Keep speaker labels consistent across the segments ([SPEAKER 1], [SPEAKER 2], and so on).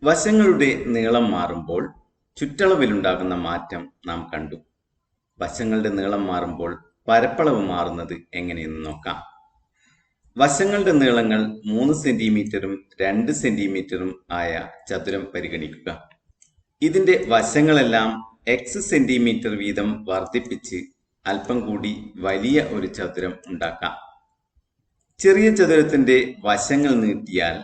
[SPEAKER 1] വശങ്ങളുടെ നീളം മാറുമ്പോൾ ചുറ്റളവിലുണ്ടാകുന്ന മാറ്റം നാം കണ്ടു. വശങ്ങളുടെ നീളം മാറുമ്പോൾ പരപ്പളവ് മാറുന്നത് എങ്ങനെയെന്ന് നോക്കാം. വശങ്ങളുടെ നീളങ്ങൾ 3 സെന്റിമീറ്ററും 2 സെന്റിമീറ്ററും ആയ ചതുരം പരിഗണിക്കുക. ഇതിന്റെ വശങ്ങളെല്ലാം x സെന്റിമീറ്റർ വീതം വർദ്ധിപ്പിച്ച് അല്പം കൂടി വലിയ ഒരു ചതുരം ഉണ്ടാക്കാം. ചെറിയ ചതുരത്തിന്റെ വശങ്ങൾ നീട്ടിയാൽ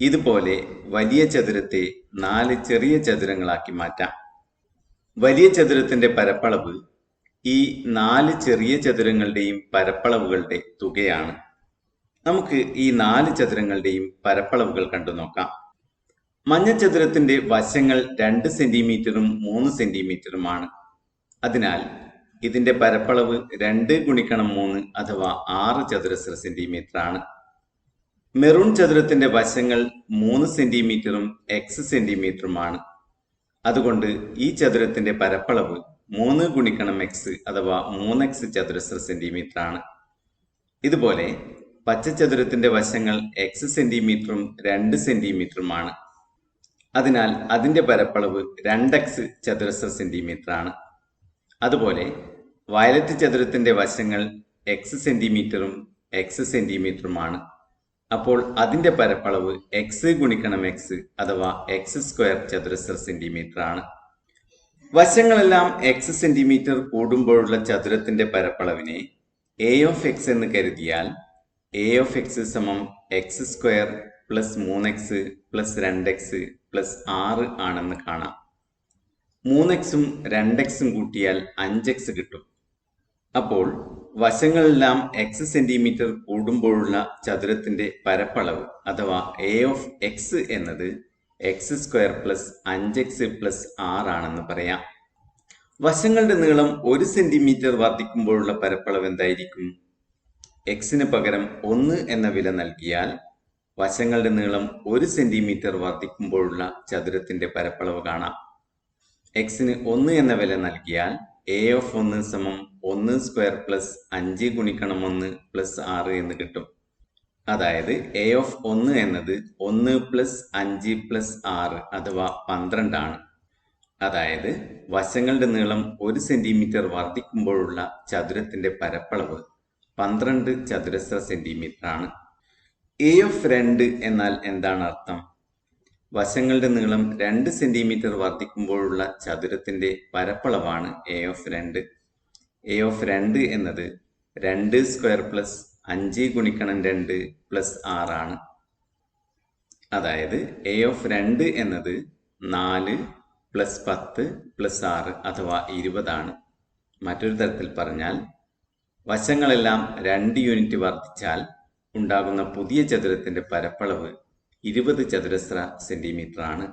[SPEAKER 1] ഇതുപോലെ വലിയ ചതുരത്തെ 4 ചെറിയ ചതുരങ്ങളാക്കി മാറ്റാം. വലിയ ചതുരത്തിന്റെ പരപ്പളവ് ഈ 4 ചെറിയ ചതുരങ്ങളുടെയും പരപ്പളവുകളുടെ തുകയാണ്. നമുക്ക് ഈ 4 ചതുരങ്ങളുടെയും പരപ്പളവുകൾ കണ്ടു നോക്കാം. മഞ്ഞ ചതുരത്തിന്റെ വശങ്ങൾ 2 സെന്റിമീറ്ററും 3 സെന്റിമീറ്ററുമാണ്. അതിനാൽ ഇതിന്റെ പരപ്പളവ് 2 ഗുണിക്കണം 3 അഥവാ 6 ചതുരശ്ര സെന്റിമീറ്റർ ആണ്. മെറൂൺ ചതുരത്തിന്റെ വശങ്ങൾ 3 സെന്റിമീറ്ററും x സെന്റിമീറ്ററുമാണ്. അതുകൊണ്ട് ഈ ചതുരത്തിന്റെ പരപ്പളവ് 3 ഗുണിക്കണം x അഥവാ 3x ചതുരശ്ര സെന്റിമീറ്റർ ആണ്. ഇതുപോലെ പച്ചച്ചതുരത്തിന്റെ വശങ്ങൾ x സെന്റിമീറ്ററും 2 സെന്റിമീറ്ററുമാണ്. അതിനാൽ അതിന്റെ പരപ്പളവ് 2x ചതുരശ്ര സെന്റിമീറ്റർ ആണ്. അതുപോലെ വയലറ്റ് ചതുരത്തിന്റെ വശങ്ങൾ x സെന്റിമീറ്ററും x സെന്റിമീറ്ററുമാണ്. അപ്പോൾ അതിന്റെ പരപ്പളവ് x ഗുണിക്കണം x അഥവാ x സ്ക്വയർ ചതുരശ്ര സെന്റിമീറ്റർ ആണ്. വശങ്ങളെല്ലാം x സെന്റിമീറ്റർ കൂടുമ്പോഴുള്ള ചതുരത്തിന്റെ പരപ്പളവിനെ a of x എന്ന് കരുതിയാൽ a of x സമം x square plus 3x plus 2x plus 6 ആണെന്ന് കാണാം. 3xും 2xും കൂട്ടിയാൽ 5x കിട്ടും. അപ്പോൾ വശങ്ങളെല്ലാം x സെന്റിമീറ്റർ കൂടുമ്പോഴുള്ള ചതുരത്തിന്റെ പരപ്പളവ് അഥവാ a of x എന്നത് x square plus 5x plus 6 ആണെന്ന് പറയാം. വശങ്ങളുടെ നീളം 1 സെന്റിമീറ്റർ വർദ്ധിക്കുമ്പോഴുള്ള പരപ്പളവ് എന്തായിരിക്കും? x-ന് പകരം 1 എന്ന വില നൽകിയാൽ വശങ്ങളുടെ നീളം 1 സെന്റിമീറ്റർ വർദ്ധിക്കുമ്പോഴുള്ള ചതുരത്തിന്റെ പരപ്പളവ് കാണാം. x-ന് 1 എന്ന വില നൽകിയാൽ a of 1 സമം 1 സ്ക്വയർ പ്ലസ് 5 ഗുണിക്കണം 1 പ്ലസ് 6 എന്ന് കിട്ടും. അതായത് a of 1 എന്നത് 1 പ്ലസ് 5 പ്ലസ് 6 അഥവാ 12 ആണ്. അതായത് വശങ്ങളുടെ നീളം 1 സെന്റിമീറ്റർ വർദ്ധിക്കുമ്പോഴുള്ള ചതുരത്തിന്റെ പരപ്പളവ് 12 ചതുരശ്ര സെന്റിമീറ്റർ ആണ്. a of 2 എന്നാൽ എന്താണ് അർത്ഥം? വശങ്ങളുടെ നീളം 2 സെന്റിമീറ്റർ വർദ്ധിക്കുമ്പോഴുള്ള ചതുരത്തിന്റെ പരപ്പളവാണ് a of 2. a of 2 എന്നത് 2 സ്ക്വയർ പ്ലസ് 5 ഗുണിക്കണം 2 പ്ലസ് 6 ആണ്. അതായത് a of 2 എന്നത് 4 പ്ലസ് 10 പ്ലസ് 6 അഥവാ 20 ആണ്. മറ്റൊരു തരത്തിൽ പറഞ്ഞാൽ വശങ്ങളെല്ലാം 2 യൂണിറ്റ് വർദ്ധിച്ചാൽ ഉണ്ടാകുന്ന പുതിയ ചതുരത്തിന്റെ പരപ്പളവ് 20 ചതുരശ്ര സെന്റിമീറ്റർ ആണ്.